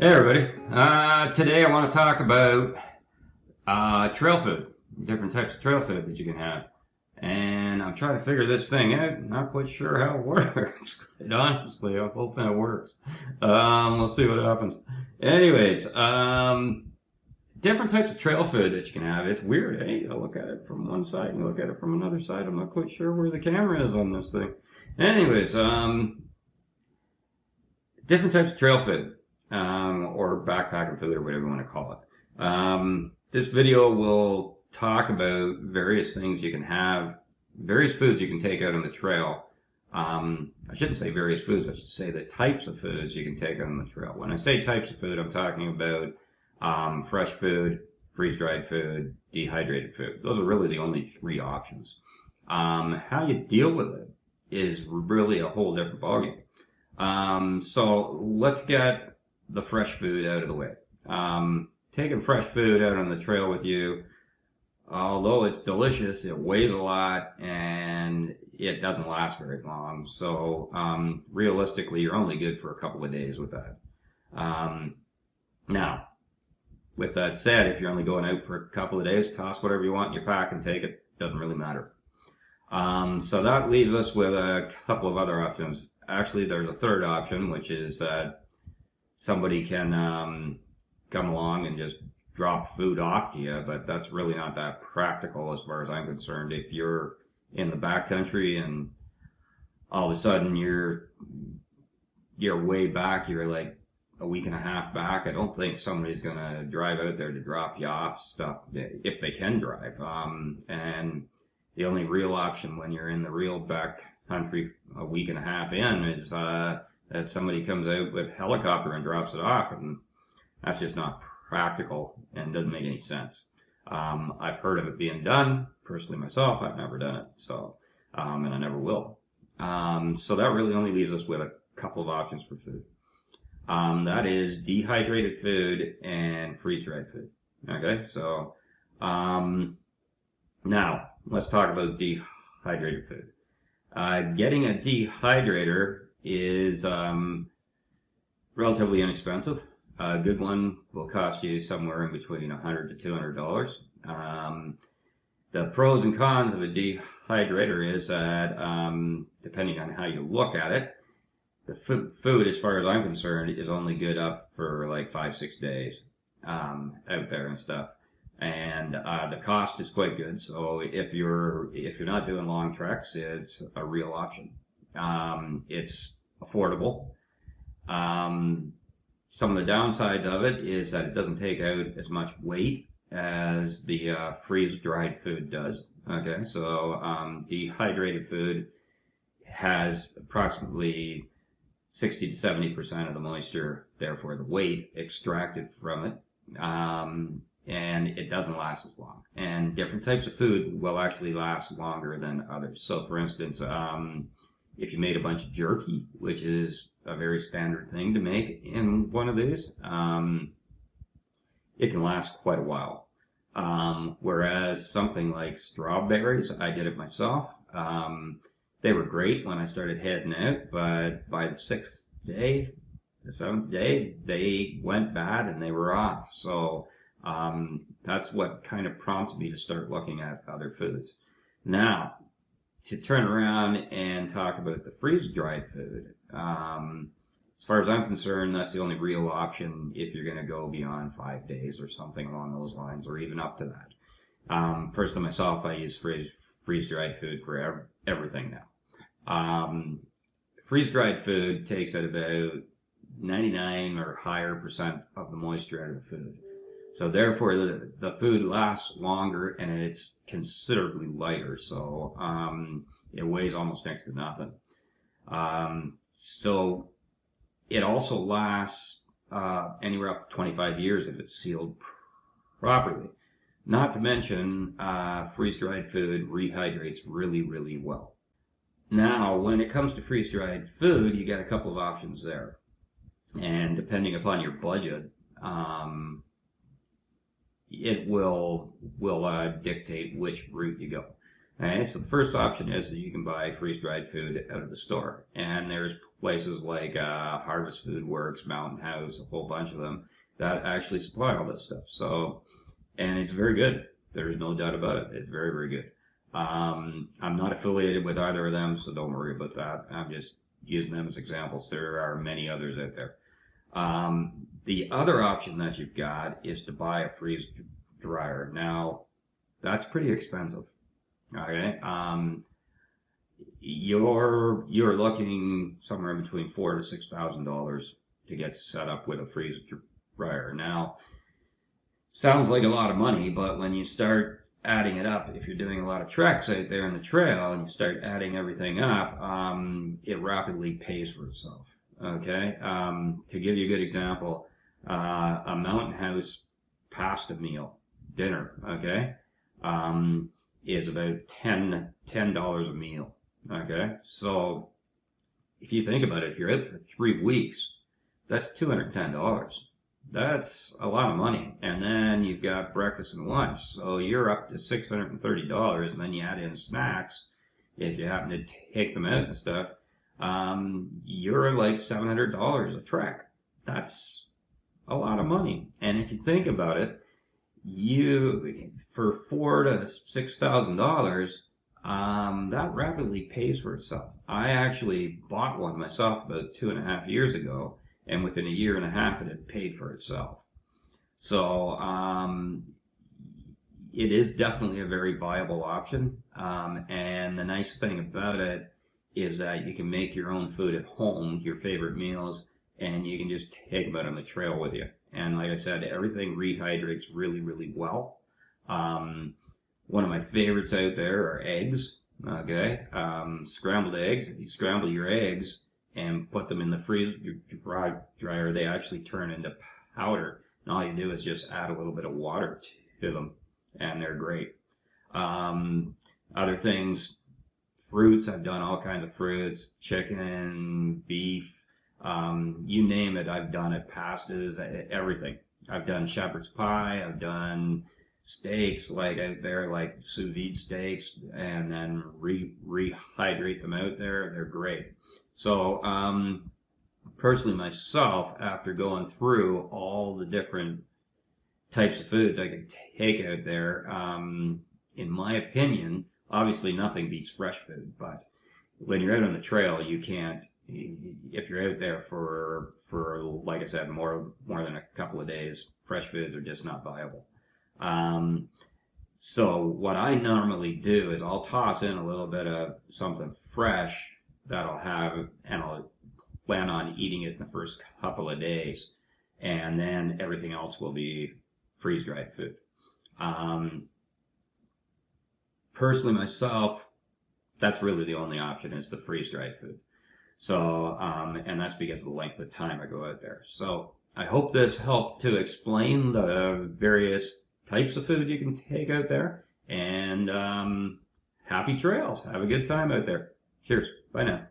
Hey everybody, today I want to talk about trail food, different types of trail food that you can have. And I'm trying to figure this thing out, not quite sure how it works, quite honestly. I'm hoping it works. We'll see what happens. Anyways, different types of trail food that you can have. It's weird, eh? You look at it from one side and you look at it from another side. I'm not quite sure where the camera is on this thing. Anyways, different types of trail food. Or backpacking food, or whatever you want to call it. This video will talk about various things you can have, various foods you can take out on the trail. I shouldn't say various foods, I should say the types of foods you can take out on the trail. When I say types of food, I'm talking about fresh food, freeze-dried food, dehydrated food. Those are really the only three options. How you deal with it is really a whole different ballgame. So let's get the fresh food out of the way. Taking fresh food out on the trail with you, although it's delicious, it weighs a lot and it doesn't last very long. So realistically, you're only good for a couple of days with that. Now, with that said, if you're only going out for a couple of days, toss whatever you want in your pack and take it. Doesn't really matter. So that leaves us with a couple of other options. Actually, there's a third option, which is that somebody can come along and just drop food off to you, but that's really not that practical as far as I'm concerned. If you're in the backcountry and all of a sudden you're way back, you're like a week and a half back, I don't think somebody's going to drive out there to drop you off stuff if they can drive. And the only real option when you're in the real backcountry a week and a half in is that somebody comes out with a helicopter and drops it off, and that's just not practical and doesn't make any sense. I've heard of it being done. Personally myself, I've never done it, so and I never will. So that really only leaves us with a couple of options for food. That is dehydrated food and freeze-dried food. Okay, so now let's talk about dehydrated food. Getting a dehydrator is relatively inexpensive. A good one will cost you somewhere in between $100 to $200. The pros and cons of a dehydrator is that depending on how you look at it, the food, as far as I'm concerned, is only good up for like 5-6 days out there and stuff. And the cost is quite good. So if you're not doing long treks, it's a real option. It's affordable. Some of the downsides of it is that it doesn't take out as much weight as the freeze-dried food does. Okay, so dehydrated food has approximately 60 to 70% of the moisture, therefore the weight, extracted from it. And it doesn't last as long. And different types of food will actually last longer than others. So for instance, if you made a bunch of jerky, which is a very standard thing to make in one of these, it can last quite a while. Whereas something like strawberries, I did it myself. They were great when I started heading out, but by the 6th day, the 7th day, they went bad and they were off. So that's what kind of prompted me to start looking at other foods. Now, to turn around and talk about the freeze-dried food, as far as I'm concerned, that's the only real option if you're going to go beyond 5 days or something along those lines, or even up to that. Personally, myself, I use freeze-dried food for everything now. Freeze-dried food takes out about 99 or higher % of the moisture out of the food. So therefore, the food lasts longer and it's considerably lighter. So it weighs almost next to nothing. So it also lasts anywhere up to 25 years if it's sealed properly. Not to mention, freeze-dried food rehydrates really, really well. Now, when it comes to freeze-dried food, you got a couple of options there. And depending upon your budget, it will dictate which route you go. Okay, so the first option is that you can buy freeze-dried food out of the store. And there's places like Harvest Food Works, Mountain House, a whole bunch of them that actually supply all this stuff. So, and it's very good. There's no doubt about it. It's very, very good. I'm not affiliated with either of them, so don't worry about that. I'm just using them as examples. There are many others out there. The other option that you've got is to buy a freeze dryer. Now, that's pretty expensive. Okay, you're looking somewhere between $4,000 to $6,000 to get set up with a freeze dryer. Now, sounds like a lot of money, but when you start adding it up, if you're doing a lot of treks out there in the trail and you start adding everything up, it rapidly pays for itself. Okay, to give you a good example, a Mountain House pasta meal dinner. Okay. Is about $10 a meal. Okay, so if you think about it, if you're out for 3 weeks, that's $210. That's a lot of money. And then you've got breakfast and lunch, so you're up to $630. And then you add in snacks, if you happen to take them out and stuff, you're like $700 a trek. That's a lot of money. And if you think about it, you for $4,000 to $6,000, that rapidly pays for itself. I actually bought one myself about 2.5 years ago, and within a year and a half, it had paid for itself. So it is definitely a very viable option. And the nice thing about it is that you can make your own food at home, your favorite meals, and you can just take them out on the trail with you. And like I said, everything rehydrates really, really well. One of my favorites out there are eggs. Okay, scrambled eggs. If you scramble your eggs and put them in the freeze dryer, they actually turn into powder. And all you do is just add a little bit of water to them, and they're great. Other things, fruits. I've done all kinds of fruits, chicken, beef. You name it, I've done it. Pastas, everything. I've done shepherd's pie. I've done steaks like out there, like sous vide steaks, and then rehydrate them out there. They're great. So, personally myself, after going through all the different types of foods I could take out there, in my opinion, obviously nothing beats fresh food, but when you're out on the trail, you can't, if you're out there for like I said, more than a couple of days, fresh foods are just not viable. So what I normally do is I'll toss in a little bit of something fresh that I'll have, and I'll plan on eating it in the first couple of days, and then everything else will be freeze-dried food. Personally myself, that's really the only option, is the freeze-dried food. So, and that's because of the length of time I go out there. So I hope this helped to explain the various types of food you can take out there. And happy trails. Have a good time out there. Cheers. Bye now.